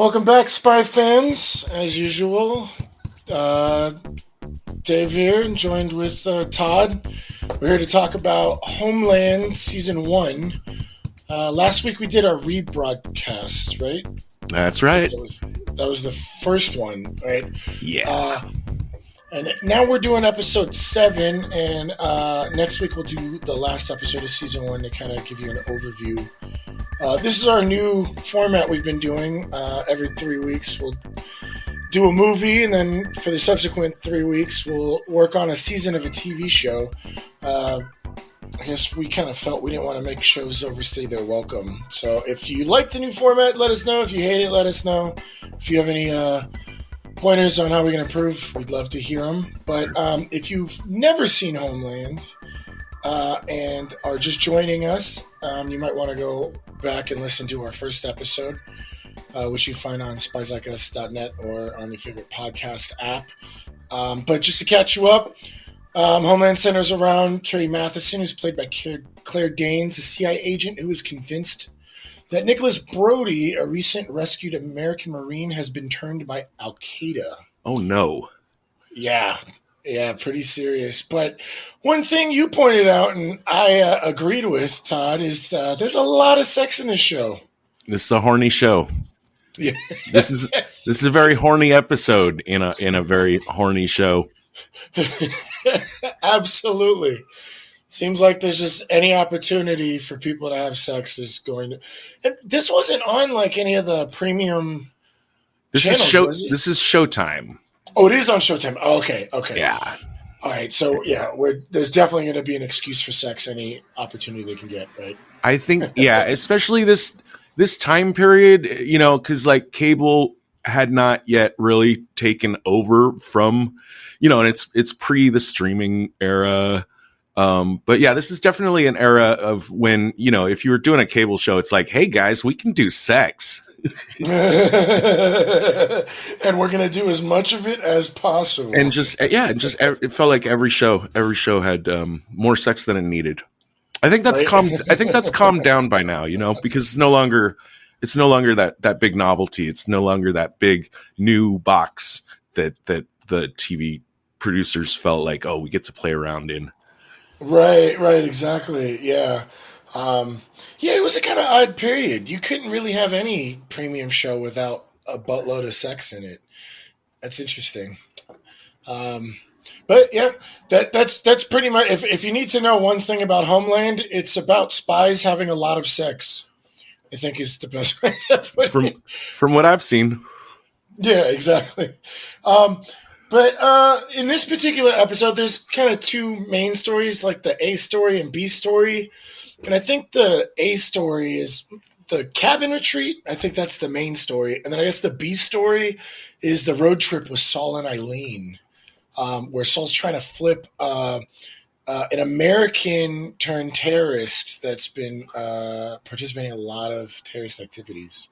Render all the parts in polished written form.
Welcome back, Spy fans. As usual, uh, Dave here, and joined with Todd. We're here to talk about Homeland Season 1. Last week we did our rebroadcast, right? That's right. That was the first one, right? Yeah. And now we're doing episode 7, and next week we'll do the last episode of Season 1 to kind of give you an overview. This is our new format we've been doing. Every 3 weeks we'll do a movie, and then for the subsequent 3 weeks we'll work on a season of a TV show. I guess we kind of felt we didn't want to make shows overstay their welcome. So if you like the new format, let us know. If you hate it, let us know. If you have any pointers on how we can improve, we'd love to hear them. But if you've never seen Homeland and are just joining us, you might want to go back and listen to our first episode, which you find on spieslikeus.net or on your favorite podcast app. But just to catch you up, Homeland centers around Carrie Matheson, who's played by Claire Danes, a CIA agent who is convinced that Nicholas Brody, a recent rescued American Marine, has been turned by al-Qaeda. Oh, no. Yeah, pretty serious. But one thing you pointed out, and I agreed with, Todd, is there's a lot of sex in this show. This is a horny show. Yeah. This is a very horny episode in a very horny show. Absolutely. Seems like there's just any opportunity for people to have sex is going to. And this wasn't on like any of the premium channels. This is Showtime. Oh, it is on Showtime. Oh, okay. Yeah. All right. So yeah, there's definitely going to be an excuse for sex any opportunity they can get, right? I think especially this time period, because like cable had not yet really taken over from, and it's pre the streaming era. But yeah, this is definitely an era of when, if you were doing a cable show, it's like, hey guys, we can do sex. And we're going to do as much of it as possible. And it felt like every show had more sex than it needed. I think that's calmed down by now, because it's no longer that big novelty. It's no longer that big new box that the TV producers felt like, oh, we get to play around in. Right, exactly. Yeah. It was a kind of odd period. You couldn't really have any premium show without a buttload of sex in it. That's interesting. But yeah, that's pretty much, if you need to know one thing about Homeland, it's about spies having a lot of sex, I think is the best way to put it. From what I've seen. Yeah, exactly. But in this particular episode, there's kind of two main stories, like the A story and B story. And I think the A story is the cabin retreat. I think that's the main story. And then I guess the B story is the road trip with Saul and Eileen, where Saul's trying to flip an American turned terrorist that's been participating in a lot of terrorist activities.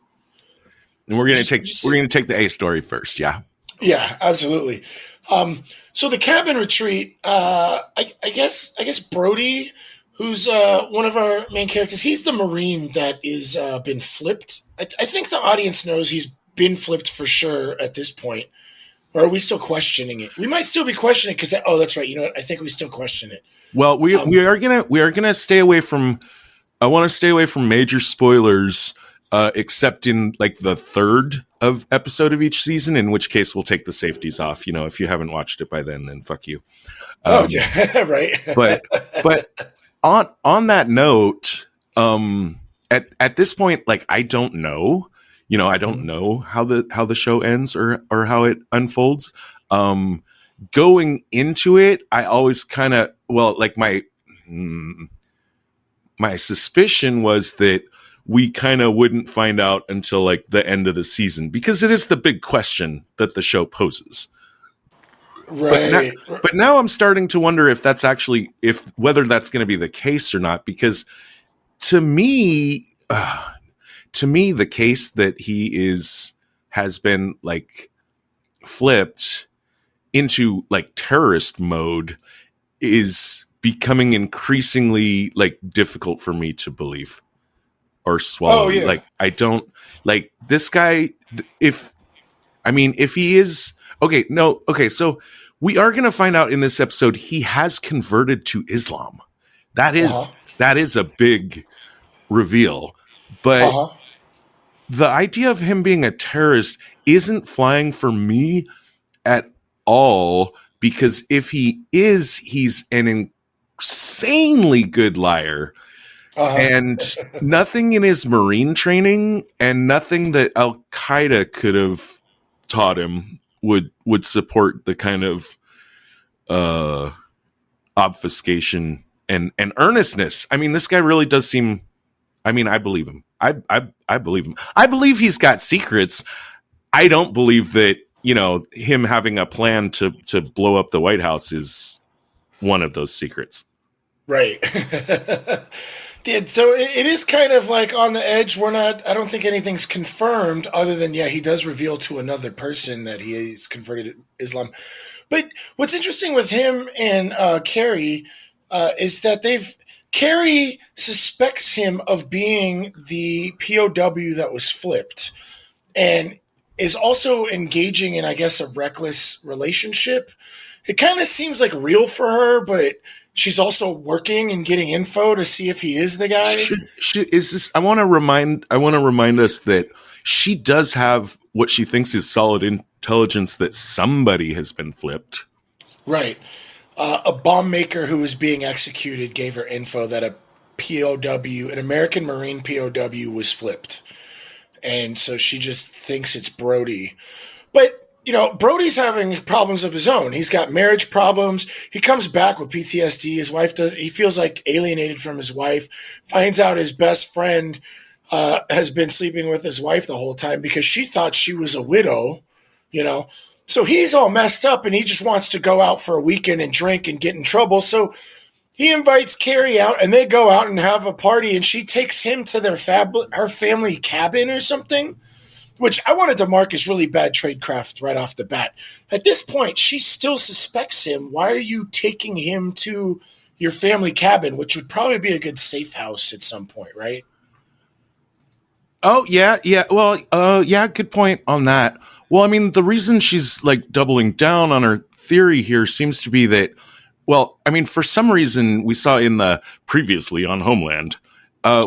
And we're going to take the A story first, yeah. Yeah, absolutely. So the cabin retreat, I guess Brody, who's one of our main characters, he's the Marine that is been flipped. I think the audience knows he's been flipped for sure at this point. Or are we still questioning it? We might still be questioning it because that's right. You know what? I think we still question it. Well, we are gonna stay away from. I want to stay away from major spoilers, except in like the third episode of each season, in which case we'll take the safeties off. If you haven't watched it by then fuck you. Yeah, right. but on that note, at this point, like I don't know. I don't know how the show ends or how it unfolds. Going into it, I always kind of my suspicion was that we kind of wouldn't find out until like the end of the season, because it is the big question that the show poses. Right. But now I'm starting to wonder if that's actually whether that's going to be the case or not, because to me, the case that he has been like flipped into like terrorist mode is becoming increasingly like difficult for me to believe. or swallow. Oh, yeah. Like, I don't like this guy. If he is okay, no, okay. So we are going to find out in this episode he has converted to Islam. That is a big reveal, but the idea of him being a terrorist isn't flying for me at all, because if he is, he's an insanely good liar. And nothing in his Marine training and nothing that al-Qaeda could have taught him would support the kind of obfuscation and earnestness. I mean, this guy really does seem, I mean, I believe him. I believe him. I believe he's got secrets. I don't believe that, him having a plan to blow up the White House is one of those secrets. Right. So it is kind of like on the edge. I don't think anything's confirmed other than, he does reveal to another person that he is converted to Islam. But what's interesting with him and Carrie is that Carrie suspects him of being the POW that was flipped and is also engaging in, I guess, a reckless relationship. It kind of seems like real for her, but she's also working and getting info to see if he is the guy. I want to remind us that she does have what she thinks is solid intelligence that somebody has been flipped. Right. A bomb maker who was being executed gave her info that a POW, an American Marine POW, was flipped. And so she just thinks it's Brody. But Brody's having problems of his own. He's got marriage problems. He comes back with PTSD. His wife he feels like alienated from his wife. Finds out his best friend has been sleeping with his wife the whole time because she thought she was a widow, So he's all messed up and he just wants to go out for a weekend and drink and get in trouble. So he invites Carrie out and they go out and have a party and she takes him to her family cabin or something. Which I wanted to mark as really bad tradecraft right off the bat. At this point, she still suspects him. Why are you taking him to your family cabin, which would probably be a good safe house at some point, right? Oh, yeah. Well, good point on that. Well, I mean, the reason she's like doubling down on her theory here seems to be that, well, I mean, for some reason we saw in the previously on Homeland,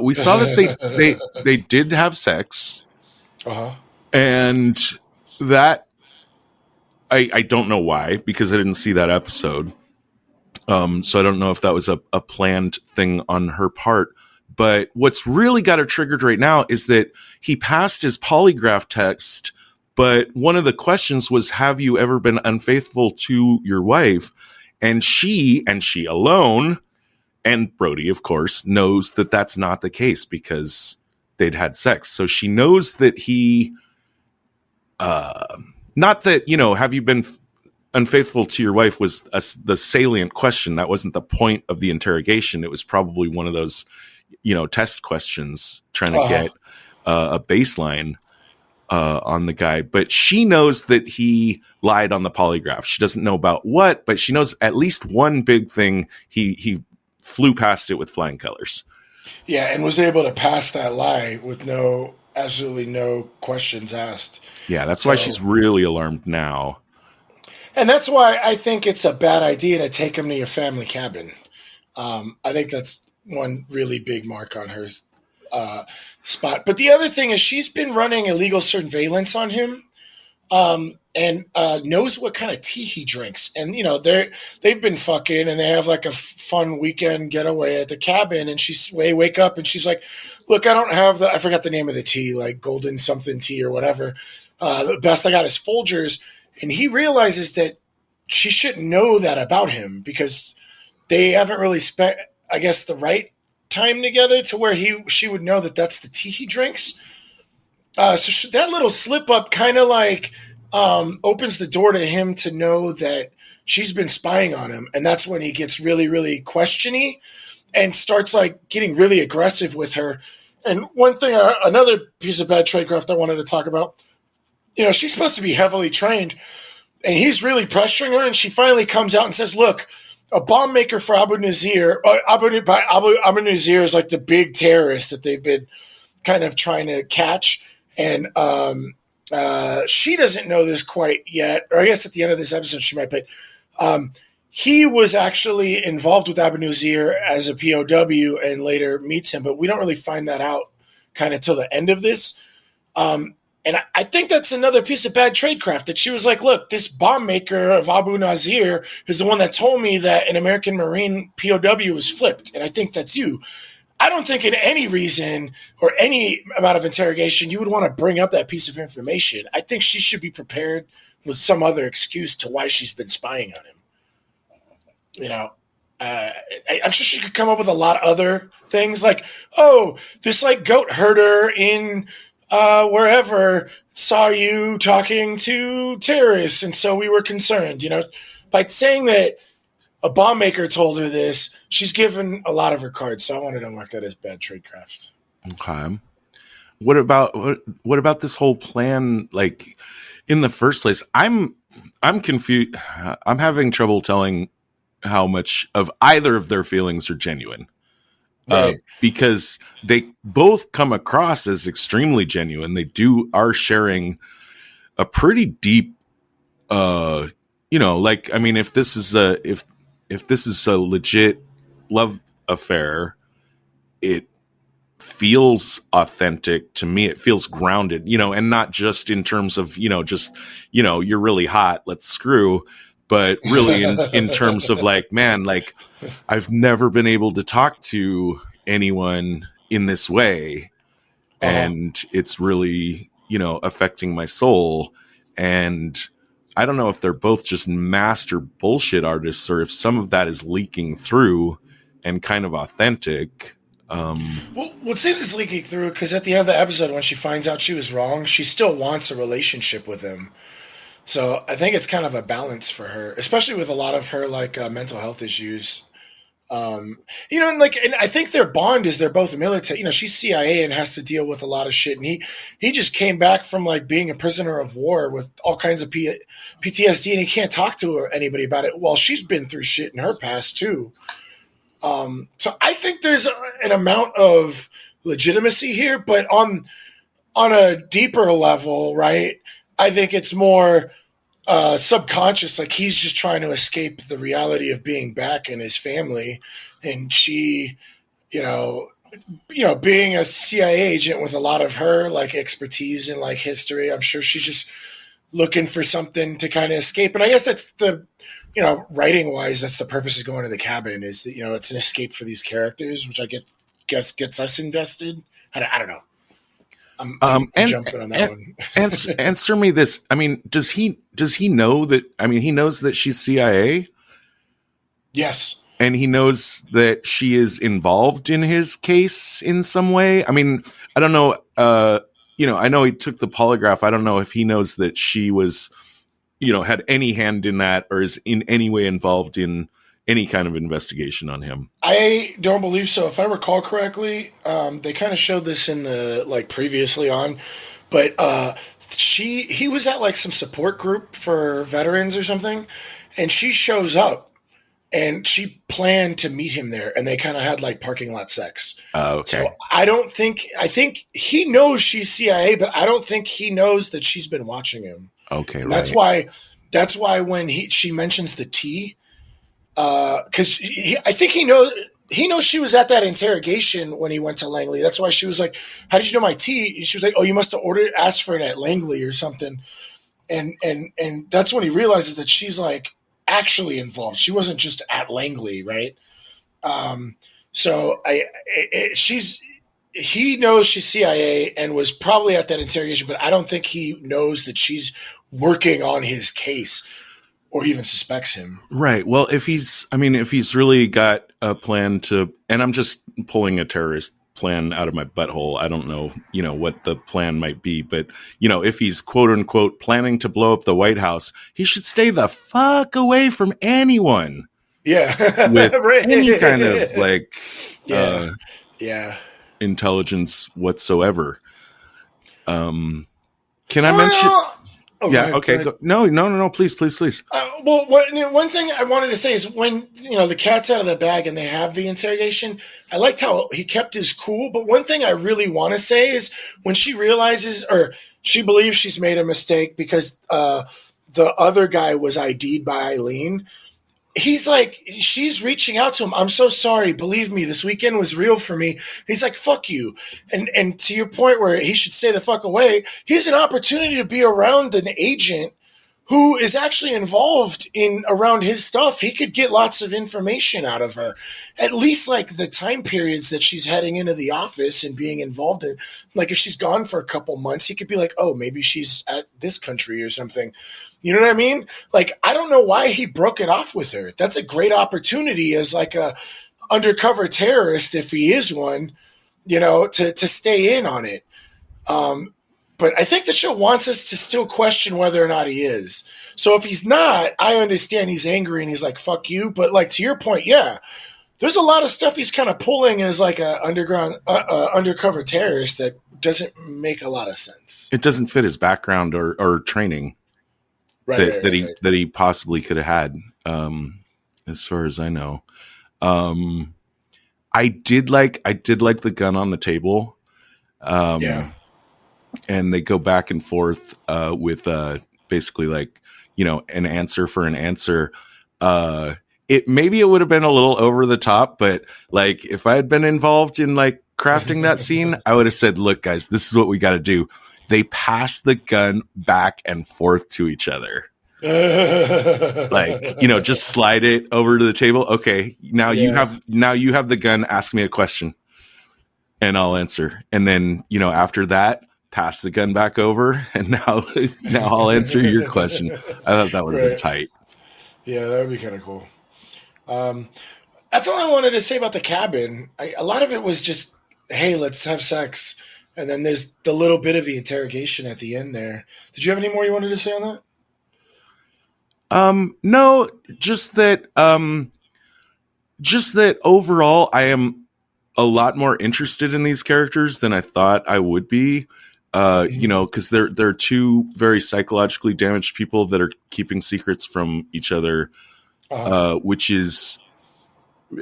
we saw that they did have sex. And that I don't know why, because I didn't see that episode. So I don't know if that was a planned thing on her part. But what's really got her triggered right now is that he passed his polygraph test, but one of the questions was, have you ever been unfaithful to your wife? And she alone, and Brody, of course, knows that that's not the case because they'd had sex. So she knows that he, not that, have you been unfaithful to your wife was the salient question. That wasn't the point of the interrogation. It was probably one of those, test questions trying to get a baseline on the guy. But she knows that he lied on the polygraph. She doesn't know about what, but she knows at least one big thing. He flew past it with flying colors. Yeah, and was able to pass that lie with absolutely no questions asked. Yeah, that's why she's really alarmed now. And that's why I think it's a bad idea to take him to your family cabin. I think that's one really big mark on her spot. But the other thing is she's been running illegal surveillance on him and knows what kind of tea he drinks. And, they've been fucking and they have like a fun weekend getaway at the cabin. And wake up and she's like, look, I don't have I forgot the name of the tea, like golden something tea or whatever. The best I got is Folgers. And he realizes that she shouldn't know that about him because they haven't really spent, I guess, the right time together to where she would know that that's the tea he drinks. So that little slip up kind of like opens the door to him to know that she's been spying on him. And that's when he gets really, really questiony and starts like getting really aggressive with her. And one thing, another piece of bad tradecraft I wanted to talk about, she's supposed to be heavily trained and he's really pressuring her. And she finally comes out and says, look, a bomb maker for Abu Nazir is like the big terrorist that they've been kind of trying to catch. And she doesn't know this quite yet, or I guess at the end of this episode she might, but he was actually involved with Abu Nuzir as a POW and later meets him, but we don't really find that out kind of till the end of this. And I think that's another piece of bad tradecraft, that she was like, look, this bomb maker of Abu Nazir is the one that told me that an American Marine POW was flipped, and I think that's you. I don't think in any reason or any amount of interrogation you would want to bring up that piece of information. I think she should be prepared with some other excuse to why she's been spying on him. You know, I'm sure she could come up with a lot of other things like, oh, this like goat herder in wherever saw you talking to terrorists, and so we were concerned. You know, by saying that a bomb maker told her this, she's given a lot of her cards. So I wanted to mark that as bad tradecraft. Okay. What about this whole plan? Like, in the first place, I'm confused. I'm having trouble telling how much of either of their feelings are genuine. Right. Because they both come across as extremely genuine. They are sharing a pretty deep, like, I mean, if this is a legit love affair, it feels authentic to me. It feels grounded, and not just in terms of, you're really hot, let's screw, but really in terms of like, man, like, I've never been able to talk to anyone in this way. And it's really, affecting my soul. And I don't know if they're both just master bullshit artists or if some of that is leaking through and kind of authentic. Well, what seems it's leaking through because at the end of the episode, when she finds out she was wrong, she still wants a relationship with him. So I think it's kind of a balance for her, especially with a lot of her like mental health issues. And I think their bond is they're both military. She's CIA and has to deal with a lot of shit. And he just came back from like being a prisoner of war with all kinds of PTSD, and he can't talk to anybody about it. Well, she's been through shit in her past too. So I think there's an amount of legitimacy here, but on a deeper level, right? I think it's more subconscious. Like he's just trying to escape the reality of being back in his family, and she, being a CIA agent with a lot of her like expertise and like history, I'm sure she's just looking for something to kind of escape. And I guess that's the, writing wise, that's the purpose of going to the cabin is that, it's an escape for these characters, which I guess gets us invested. I don't know. I'm jumping on that one. Answer me this. I mean, does he know that? I mean, he knows that she's CIA. Yes, and he knows that she is involved in his case in some way. I mean, I don't know. I know he took the polygraph. I don't know if he knows that she was, had any hand in that or is in any way involved in any kind of investigation on him. I don't believe so. If I recall correctly, they kind of showed this in the like previously on, but he was at like some support group for veterans or something, and she shows up and she planned to meet him there, and they kind of had like parking lot sex. Oh, okay. So I think he knows she's CIA, but I don't think he knows that she's been watching him. Okay, and right. That's why when she mentions the tea. Because I think he knows she was at that interrogation when he went to Langley. That's why she was like, "How did you know my tea?" And she was like, "Oh, you must have asked for it at Langley or something." And that's when he realizes that she's like actually involved. She wasn't just at Langley, right? He knows she's CIA and was probably at that interrogation, but I don't think he knows that she's working on his case. Or even suspects him. Right. Well, if he's really got a plan to, and I'm just pulling a terrorist plan out of my butthole. I don't know, what the plan might be, but, if he's quote unquote planning to blow up the White House, he should stay the fuck away from anyone. Yeah. With any kind of like, intelligence whatsoever. Can I mention? Oh, go Yeah. ahead. Go Okay. ahead. No. Please, please, please. Well, one thing I wanted to say is when the cat's out of the bag and they have the interrogation, I liked how he kept his cool. But one thing I really want to say is when she realizes or she believes she's made a mistake because the other guy was ID'd by Eileen. He's like, she's reaching out to him. I'm so sorry. Believe me, this weekend was real for me. He's like, fuck you. And to your point where he should stay the fuck away, he's an opportunity to be around an agent who is actually involved in around his stuff. He could get lots of information out of her, at least like the time periods that she's heading into the office and being involved in. Like if she's gone for a couple months, he could be like, oh, maybe she's at this country or something. You know what I mean? Like, I don't know why he broke it off with her. That's a great opportunity as like a undercover terrorist, if he is one, to stay in on it. But I think the show wants us to still question whether or not he is. So if he's not, I understand he's angry and he's like, fuck you. But like to your point, yeah, there's a lot of stuff he's kind of pulling as like a undercover terrorist that doesn't make a lot of sense. It doesn't fit his background or training that he possibly could have had, as far as I know. I did like the gun on the table. Yeah. And they go back and forth with basically like, an answer for an answer. It would have been a little over the top, but like if I had been involved in like crafting that scene, I would have said, look, guys, this is what we got to do. They pass the gun back and forth to each other. Like, just slide it over to the table. Okay, now you have the gun. Ask me a question and I'll answer. And then, after that, pass the gun back over, and now I'll answer your question. I thought that would have been tight. Yeah, that would be kind of cool. That's all I wanted to say about the cabin. A lot of it was just, hey, let's have sex. And then there's the little bit of the interrogation at the end there. Did you have any more you wanted to say on that? No, just that overall, I am a lot more interested in these characters than I thought I would be. Because they're two very psychologically damaged people that are keeping secrets from each other, which is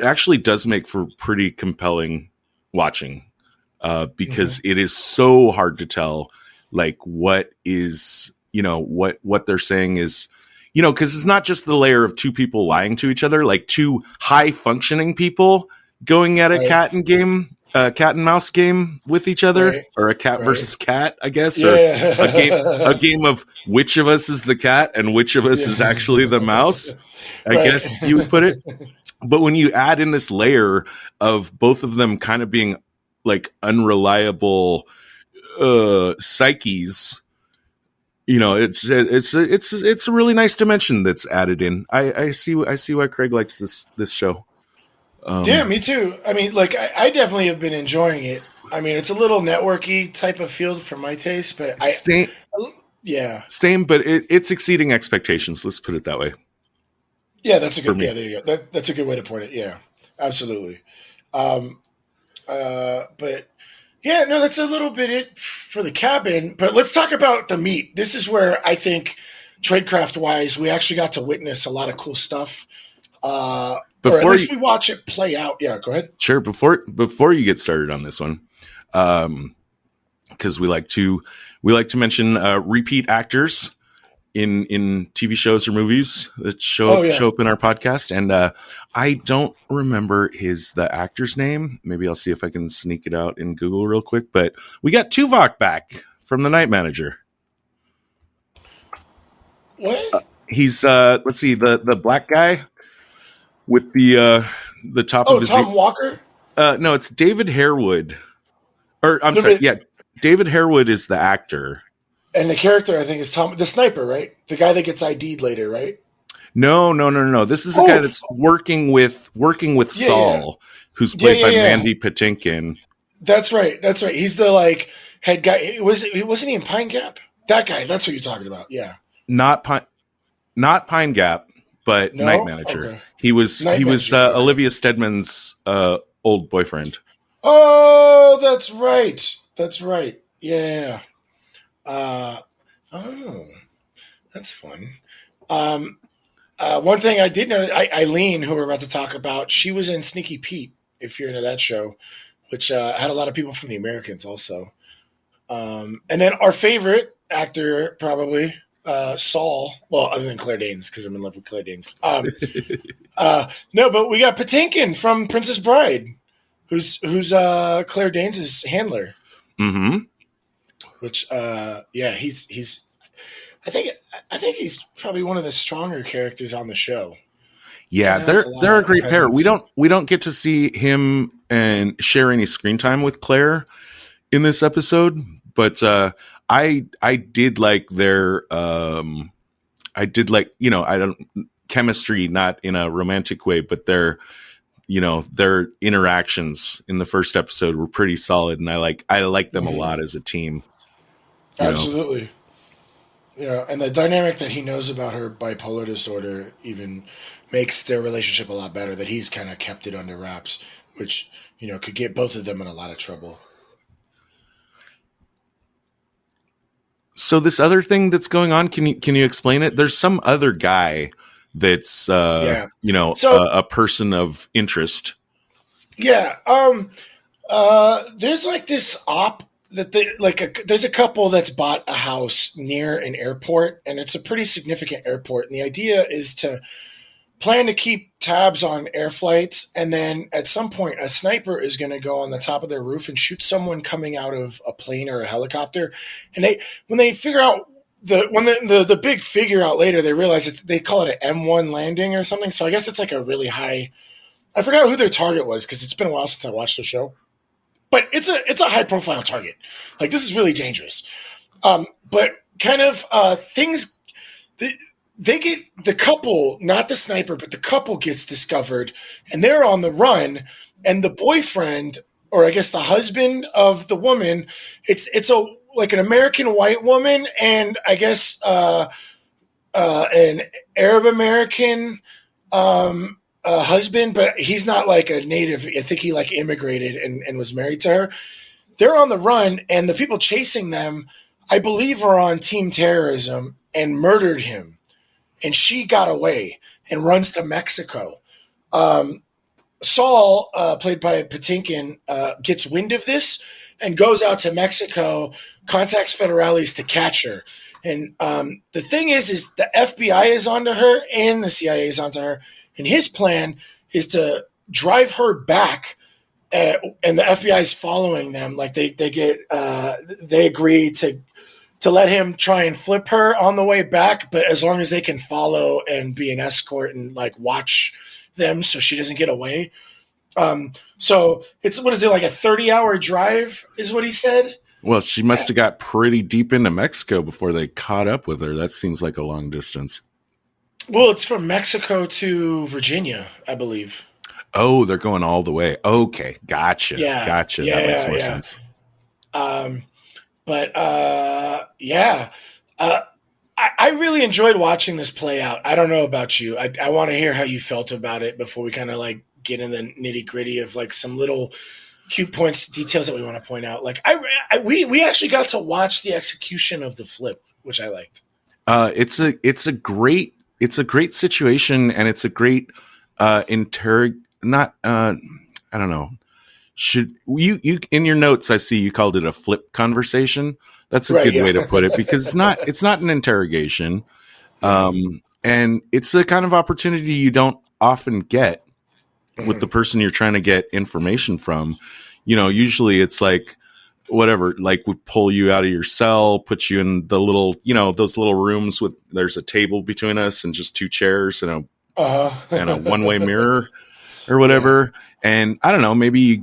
actually does make for pretty compelling watching, because it is so hard to tell, like what is, what they're saying is, because it's not just the layer of two people lying to each other, like two high functioning people going at a cat and mouse game with each other, or a cat versus cat, I guess, or a game of which of us is the cat and which of us is actually the mouse, I guess you would put it. But when you add in this layer of both of them kind of being like unreliable psyches, it's a really nice dimension that's added in. I see why Craig likes this show. Yeah, me too. I mean, like, I definitely have been enjoying it. I mean, it's a little networky type of field for my taste, but same, but it's exceeding expectations. Let's put it that way. Yeah, that's a good. Yeah, there you go. That's a good way to put it. Yeah, absolutely. But yeah, no, that's a little bit it for the cabin. But let's talk about the meat. This is where I think, tradecraft wise, we actually got to witness a lot of cool stuff. Or at least we watch it play out. Yeah, go ahead. Sure. Before you get started on this one, because we like to mention repeat actors in TV shows or movies that show up in our podcast, and I don't remember the actor's name. Maybe I'll see if I can sneak it out in Google real quick. But we got Tuvok back from The Night Manager. What? He's let's see, the black guy with the top of his... Tom Walker? No, it's David Harewood. Or, I'm sorry, David Harewood is the actor. And the character, I think, is Tom, the sniper, right? The guy that gets ID'd later, right? No. This is a guy that's working with Saul, who's played by Mandy Patinkin. That's right. He's the, head guy. Wasn't he in Pine Gap? That guy, that's what you're talking about, yeah. Not Pine Gap, but Night Manager. Okay. He was Olivia Steadman's old boyfriend. Oh, that's right. Yeah. That's fun. Um, one thing I did know, Eileen, who we're about to talk about, she was in Sneaky Pete. If you're into that show, which had a lot of people from the Americans also. And then our favorite actor, probably Saul. Well, other than Claire Danes, because I'm in love with Claire Danes. No, but we got Patinkin from Princess Bride, who's Claire Danes' handler. Mm-hmm. Which, yeah, he's. I think he's probably one of the stronger characters on the show. Yeah, they're a great pair. We don't get to see him and share any screen time with Claire in this episode, but I did like their I did like, you know, I don't chemistry, not in a romantic way, but their interactions in the first episode were pretty solid, and I like them a lot as a team. Absolutely. Yeah, and the dynamic that he knows about her bipolar disorder even makes their relationship a lot better. That he's kind of kept it under wraps, which could get both of them in a lot of trouble. So this other thing that's going on, can you explain it? There's some other guy that's a person of interest. Yeah. There's like this op that there's a couple that's bought a house near an airport, and it's a pretty significant airport. And the idea is to plan to keep tabs on air flights, and then at some point a sniper is going to go on the top of their roof and shoot someone coming out of a plane or a helicopter. And when they figure out the big figure out later, they realize they call it an M1 landing or something. So I guess it's like a really high. I forgot who their target was because it's been a while since I watched the show. But it's a high profile target. Like, this is really dangerous. But kind of things. They get the couple, not the sniper, but the couple gets discovered, and they're on the run. And the boyfriend, or I guess the husband of the woman, it's an American white woman, and I guess an Arab American husband, but he's not like a native. I think he like immigrated and was married to her. They're on the run, and the people chasing them, I believe, are on team terrorism and murdered him. And she got away and runs to Mexico. Saul, played by Patinkin, gets wind of this and goes out to Mexico, contacts federales to catch her. And the thing is the FBI is onto her and the CIA is onto her. And his plan is to drive her back, and the FBI is following them. Like they agree to let him try and flip her on the way back, but as long as they can follow and be an escort and like watch them so she doesn't get away. So it's, what is it, like a 30-hour drive is what he said? Well, she must have got pretty deep into Mexico before they caught up with her. That seems like a long distance. Well, it's from Mexico to Virginia, I believe. Oh, they're going all the way. Okay, gotcha. Yeah. Gotcha. Yeah, that makes more yeah. sense. But I really enjoyed watching this play out. I don't know about you. I want to hear how you felt about it before we kind of like get in the nitty gritty of like some little cute points, details that we want to point out. Like we actually got to watch the execution of the flip, which I liked. It's a great situation, and it's a great I don't know. Should you in your notes, I see you called it a flip conversation. That's a good way to put it, because it's not an interrogation. And it's the kind of opportunity you don't often get with the person you're trying to get information from. Usually it's like whatever, like we pull you out of your cell, put you in the little, those little rooms with, there's a table between us and just two chairs and a one-way mirror or whatever. And I don't know, maybe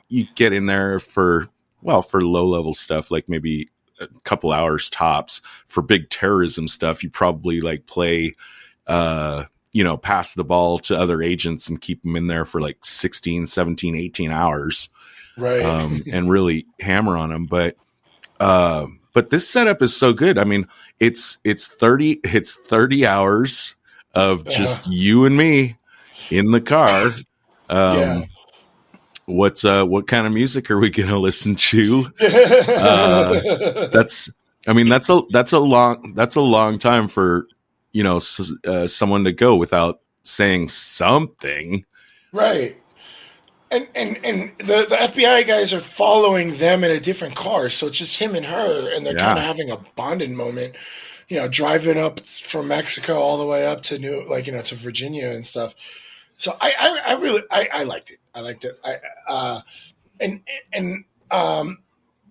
you get in there for low level stuff, like maybe a couple hours tops. For big terrorism stuff, you probably like play, pass the ball to other agents and keep them in there for like 16, 17, 18 hours. Right. And really hammer on them. But this setup is so good. I mean, it's 30 hours of just you and me in the car. What kind of music are we going to listen to? I mean, that's a long time for, someone to go without saying something. Right. And the FBI guys are following them in a different car, so it's just him and her, and they're kind of Yeah. having a bonding moment, driving up from Mexico all the way up to to Virginia and stuff. So I really I liked it. I liked it. And and um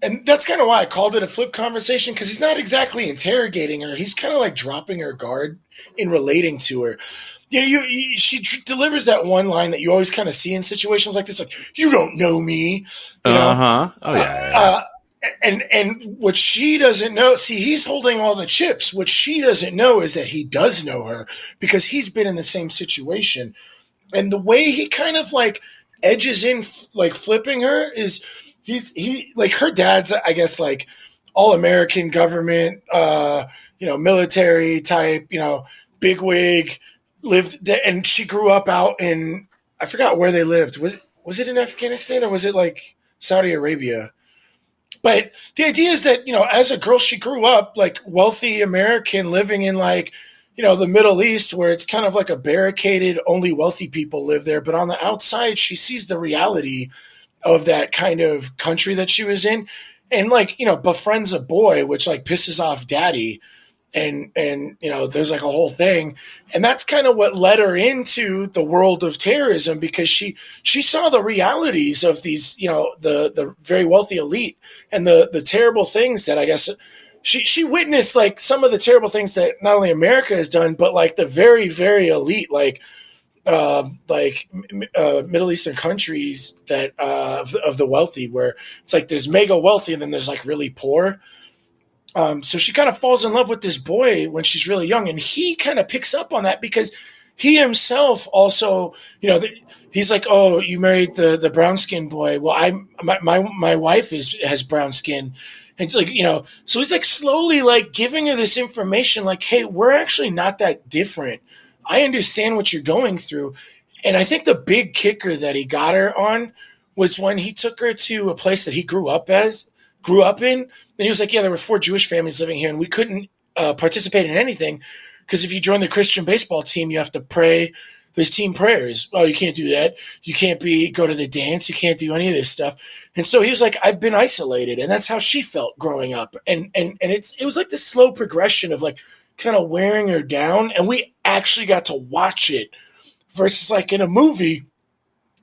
and that's kind of why I called it a flip conversation, because he's not exactly interrogating her. He's kind of like dropping her guard in relating to her. She delivers that one line that you always kind of see in situations like this, like, "You don't know me," you know. Uh-huh. Oh yeah, yeah. Uh, and what she doesn't know, see, he's holding all the chips. What she doesn't know is that he does know her, because he's been in the same situation. And the way he kind of like edges in, like flipping her, is he like, her dad's, I guess, like all American government, military type, bigwig, lived there, and she grew up out in, I forgot where they lived. Was it in Afghanistan, or was it like Saudi Arabia? But the idea is that, as a girl, she grew up like wealthy American living in, like, the Middle East, where it's kind of like a barricaded, only wealthy people live there. But on the outside, she sees the reality of that kind of country that she was in, and, like, befriends a boy, which like pisses off daddy. And there's like a whole thing, and that's kind of what led her into the world of terrorism, because she saw the realities of these, the very wealthy elite, and the terrible things that, I guess, she witnessed, like some of the terrible things that not only America has done, but like the very, very elite, Middle Eastern countries that of the wealthy, where it's like there's mega wealthy and then there's like really poor. So she kind of falls in love with this boy when she's really young, and he kind of picks up on that, because he himself also, he's like, "Oh, you married the brown skin boy. Well, my wife has brown skin." And like, so he's like slowly like giving her this information, like, "Hey, we're actually not that different. I understand what you're going through." And I think the big kicker that he got her on was when he took her to a place that he grew up in. And he was like, "Yeah, there were 4 Jewish families living here, and we couldn't participate in anything, because if you join the Christian baseball team, you have to pray. There's team prayers. Oh, you can't do that. You can't go to the dance. You can't do any of this stuff." And so he was like, "I've been isolated," and that's how she felt growing up. And it was like this slow progression of like kind of wearing her down, and we actually got to watch it, versus like in a movie,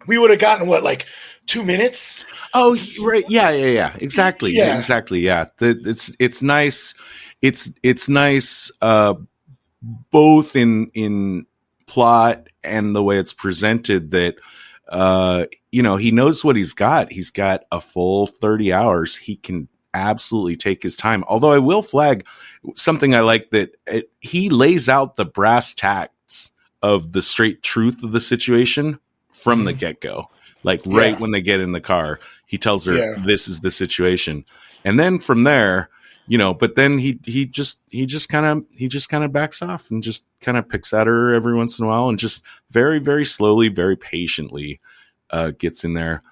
we would have gotten what, like 2 minutes. Oh, right. Yeah. Exactly. Yeah. Exactly. Yeah. It's nice. It's nice, both in plot and the way it's presented, that, he knows what he's got. He's got a full 30 hours. He can absolutely take his time. Although I will flag something I like, that he lays out the brass tacks of the straight truth of the situation from the get-go. Like right when they get in the car, he tells her, "This is the situation," and then from there, But then he just kind of backs off and just kind of picks at her every once in a while, and just very, very slowly, very patiently gets in there.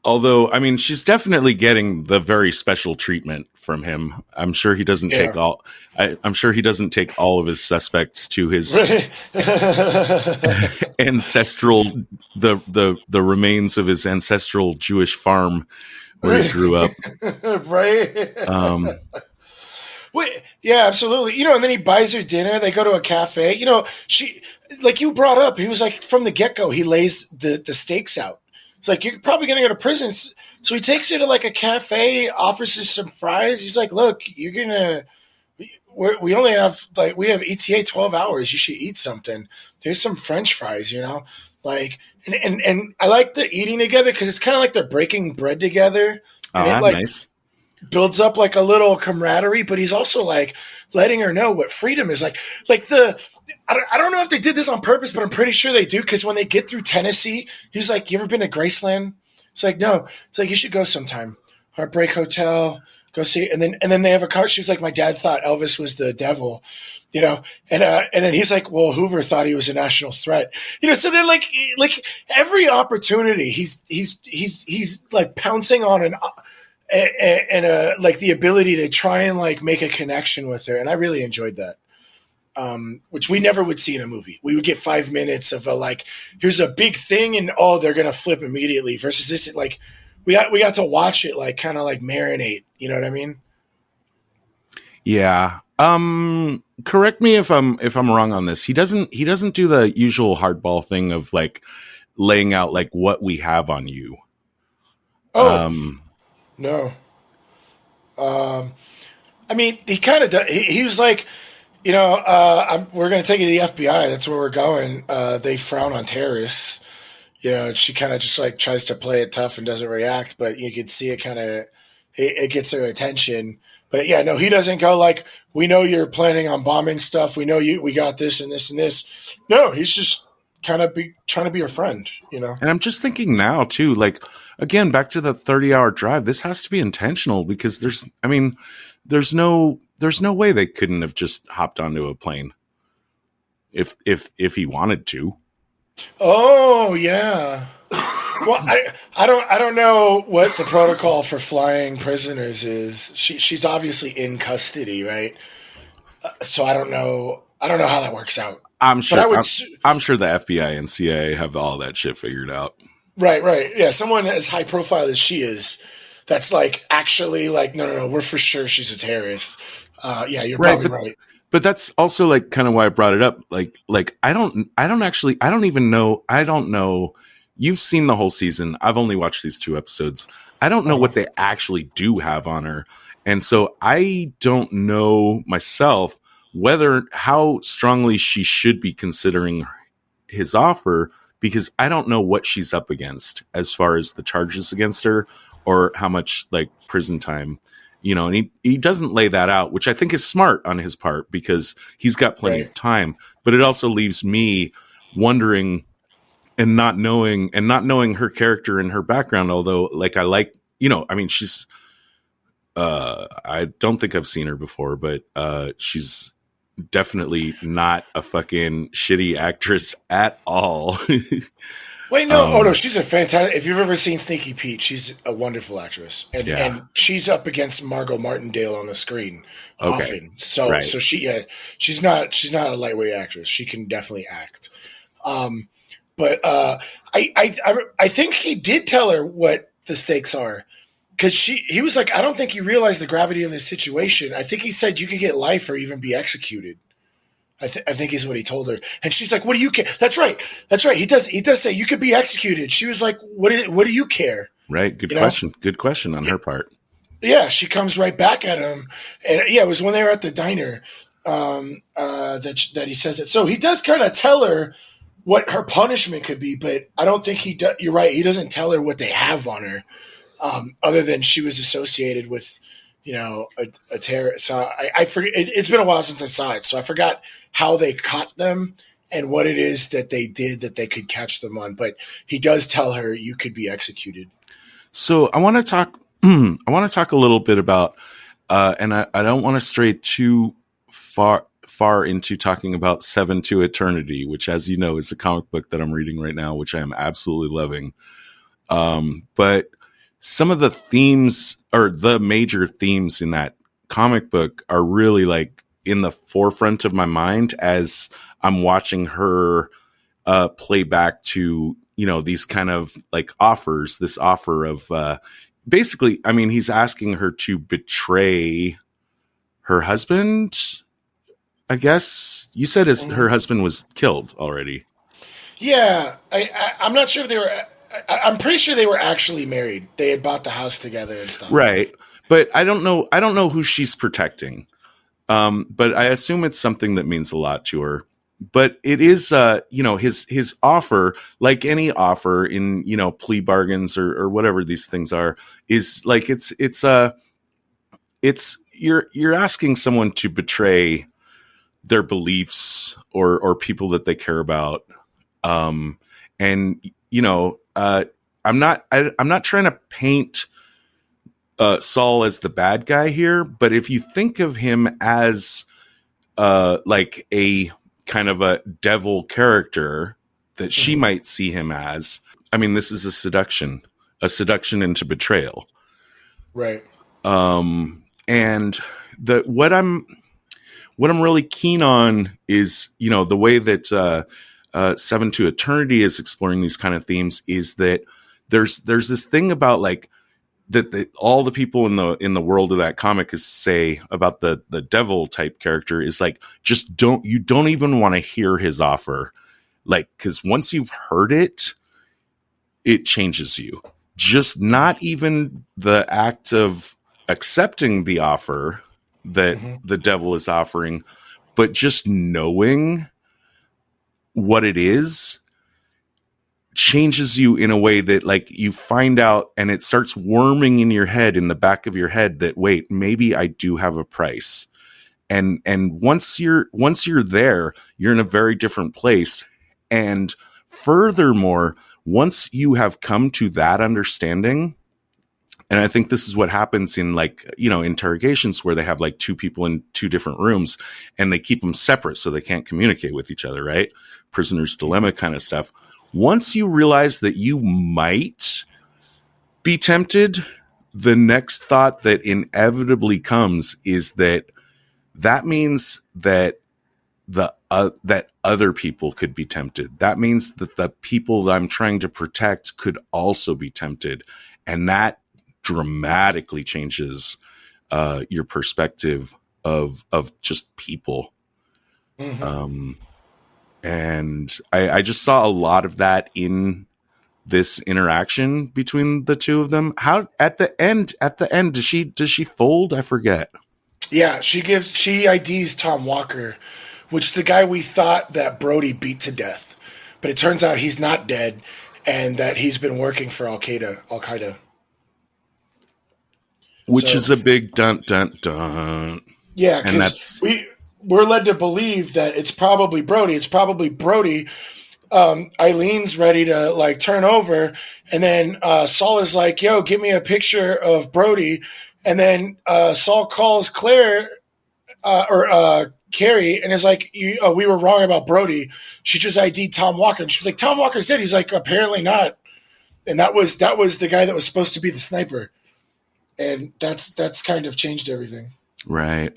Although, I mean, she's definitely getting the very special treatment from him. I'm sure he doesn't take all. I'm sure he doesn't take all of his suspects to his ancestral, the remains of his ancestral Jewish farm where he grew up. Right. Yeah, absolutely. And then he buys her dinner. They go to a cafe. She, like you brought up, he was like, from the get-go, he lays the stakes out. It's like, "You're probably going to go to prison." So he takes her to like a cafe, offers her some fries. He's like, "Look, you're going to, we only have, like, we have ETA 12 hours. You should eat something. There's some French fries, like," and I like the eating together, because it's kind of like they're breaking bread together. And it like nice. Builds up like a little camaraderie, but he's also like letting her know what freedom is like. I don't know if they did this on purpose, but I'm pretty sure they do, because when they get through Tennessee, he's like, "You ever been to Graceland?" It's like, "No." It's like, "You should go sometime. Heartbreak Hotel, go see it." And then they have a car. She's like, "My dad thought Elvis was the devil," and then he's like, "Well, Hoover thought he was a national threat." So they're like every opportunity, he's like pouncing on and like the ability to try and like make a connection with her, and I really enjoyed that. Which we never would see in a movie. We would get 5 minutes of a like, here's a big thing, and oh, they're gonna flip immediately. Versus this, like we got to watch it like kind of like marinate. You know what I mean? Yeah. Correct me if I'm wrong on this. He doesn't do the usual hardball thing of like laying out like what we have on you. Oh no. I mean, he kind of does. He was like, we're going to take you to the FBI. That's where we're going. They frown on terrorists. She kind of just like tries to play it tough and doesn't react, but you can see it kind of, it gets her attention. But yeah, no, he doesn't go like, we know you're planning on bombing stuff. We know we got this and this and this. No, he's just kind of trying to be her friend, And I'm just thinking now too, like, again, back to the 30-hour drive, this has to be intentional because there's no way they couldn't have just hopped onto a plane if he wanted to. Oh yeah. Well, I don't know what the protocol for flying prisoners is. She's obviously in custody, right? So I don't know how that works out. I'm sure. I'm sure the FBI and CIA have all that shit figured out. Right. Yeah, someone as high profile as she is, that's like actually like no, we're for sure she's a terrorist. Yeah, you're probably right. But that's also like kind of why I brought it up. Like I don't know. You've seen the whole season. I've only watched these 2 episodes. I don't know what they actually do have on her. And so I don't know myself how strongly she should be considering his offer, because I don't know what she's up against as far as the charges against her or how much like prison time, and he doesn't lay that out, which I think is smart on his part because he's got plenty of time, but it also leaves me wondering and not knowing her character and her background. Although like, she's, I don't think I've seen her before, but she's definitely not a fucking shitty actress at all. Wait, no. No, she's a fantastic. If you've ever seen Sneaky Pete, she's a wonderful actress, and she's up against Margot Martindale on the screen often. So she's not a lightweight actress. She can definitely act. But I think he did tell her what the stakes are, because he was like, I don't think you realize the gravity of this situation. I think he said you could get life or even be executed. I think is what he told her, and she's like, "What do you care?" That's right. He does say you could be executed. She was like, "What do you care?" Right. Good question. Good question on her part. Yeah, she comes right back at him, and yeah, it was when they were at the diner that he says it. So he does kind of tell her what her punishment could be, but I don't think he does. You're right. He doesn't tell her what they have on her, other than she was associated with, a terror. So I forget. It's been a while since I saw it, so I forgot how they caught them and what it is that they did that they could catch them on. But he does tell her you could be executed. So I want to talk. I want to talk a little bit about, and I don't want to stray too far into talking about 7 to Eternity, which, as you know, is a comic book that I'm reading right now, which I am absolutely loving. But some of the themes, or the major themes in that comic book, are really like in the forefront of my mind as I'm watching her play back to, these kind of like offers, this offer of basically, I mean, he's asking her to betray her husband. I guess you said her husband was killed already. Yeah. I'm not sure if they were, I'm pretty sure they were actually married. They had bought the house together and stuff. Right. But I don't know who she's protecting. But I assume it's something that means a lot to her. But it is, his offer, like any offer in, plea bargains or whatever these things are, is like, you're asking someone to betray their beliefs or people that they care about. I'm not trying to paint Saul as the bad guy here, but if you think of him as like a kind of a devil character that she might see him as, I mean, this is a seduction into betrayal. Right. And what I'm really keen on is, the way that Seven to Eternity is exploring these kind of themes is that there's this thing about like that all the people in the world of that comic is say about the devil type character is like, just don't even want to hear his offer. Like, because once you've heard it, it changes you. Just not even the act of accepting the offer that the devil is offering, but just knowing what it is changes you in a way that like you find out and it starts worming in your head, in the back of your head, that wait, maybe I do have a price. And once you're there, you're in a very different place. And furthermore, once you have come to that understanding, and I think this is what happens in like, interrogations where they have like two people in two different rooms and they keep them separate so they can't communicate with each other, right? Prisoner's dilemma kind of stuff. Once you realize that you might be tempted, the next thought that inevitably comes is that means that that other people could be tempted. That means that the people that I'm trying to protect could also be tempted. And that dramatically changes your perspective of just people. And I just saw a lot of that in this interaction between the two of them. How at the end does she fold? I forget. Yeah, she IDs Tom Walker, which the guy we thought that Brody beat to death, but it turns out he's not dead, and that he's been working for al-Qaeda. Which is a big dun dun dun. Yeah, because we're led to believe that it's probably Brody. Eileen's ready to like turn over, and then Saul is like, "Yo, give me a picture of Brody," and then Saul calls Claire or Carrie and is like, "We were wrong about Brody. She just ID'd Tom Walker," and she was like, "Tom Walker's dead." He's like, "Apparently not," and that was the guy that was supposed to be the sniper, and that's kind of changed everything. Right.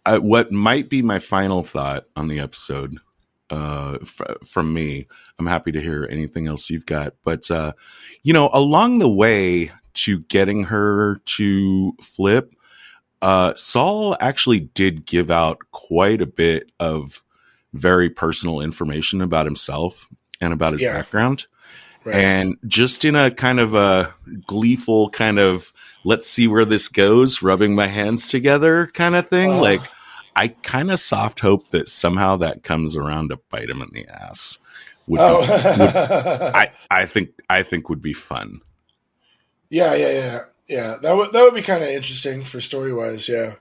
What might be my final thought on the episode from me, I'm happy to hear anything else you've got, but along the way to getting her to flip, Saul actually did give out quite a bit of very personal information about himself and about his background. Right. And just in a kind of a gleeful kind of, let's see where this goes, rubbing my hands together kind of thing. Like, I kind of soft hope that somehow that comes around to bite him in the ass. I think would be fun. Yeah. That would be kind of interesting for story wise. Yeah.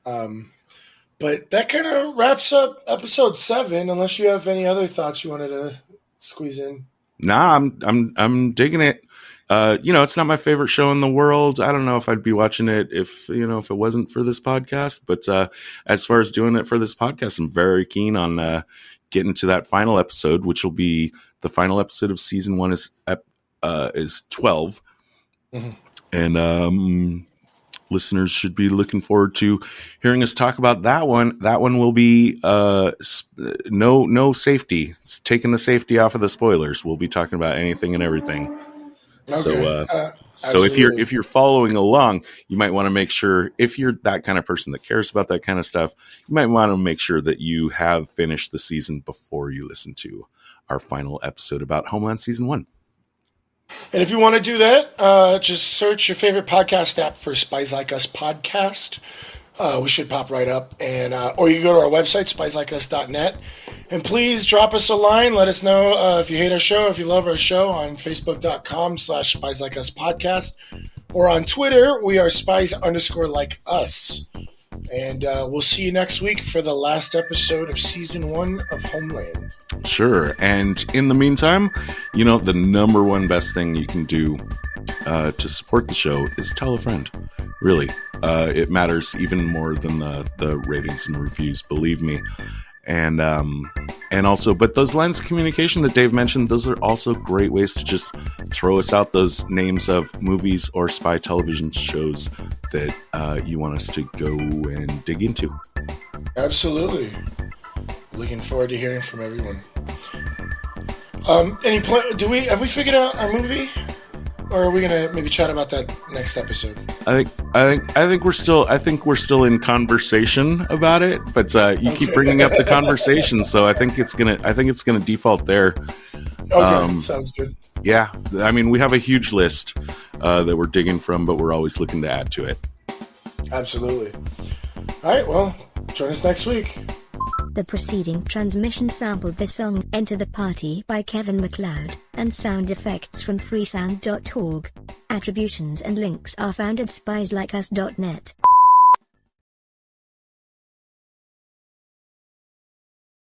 But that kind of wraps up episode 7. Unless you have any other thoughts you wanted to squeeze in. Nah, I'm digging it. It's not my favorite show in the world. I don't know if I'd be watching it if it wasn't for this podcast. But as far as doing it for this podcast, I'm very keen on getting to that final episode, which will be the final episode of season 1 is 12. And listeners should be looking forward to hearing us talk about that one. That one will be no safety. It's taking the safety off of the spoilers. We'll be talking about anything and everything. Okay. So if you're following along, you might want to make sure, if you're that kind of person that cares about that kind of stuff, you might want to make sure that you have finished the season before you listen to our final episode about Homeland season 1. And if you want to do that, just search your favorite podcast app for Spies Like Us podcast. We should pop right up, and or you can go to our website, spieslikeus.net. And please drop us a line. Let us know if you hate our show, if you love our show, on facebook.com/spieslikeUspodcast. Or on Twitter, we are spies_like_us. And we'll see you next week for the last episode of season 1 of Homeland. Sure. And in the meantime, the number one best thing you can do to support the show is tell a friend. Really. It matters even more than the ratings and reviews, believe me. And also, but those lines of communication that Dave mentioned, those are also great ways to just throw us out those names of movies or spy television shows that you want us to go and dig into. Absolutely. Looking forward to hearing from everyone. Have we figured out our movie? Or are we gonna maybe chat about that next episode? I think we're still in conversation about it, but you keep bringing up the conversation, so I think it's gonna default there. Okay, sounds good. Yeah, I mean, we have a huge list that we're digging from, but we're always looking to add to it. Absolutely. All right, well, join us next week. The preceding transmission sampled the song Enter the Party by Kevin MacLeod, and sound effects from freesound.org. Attributions and links are found at spieslikeus.net.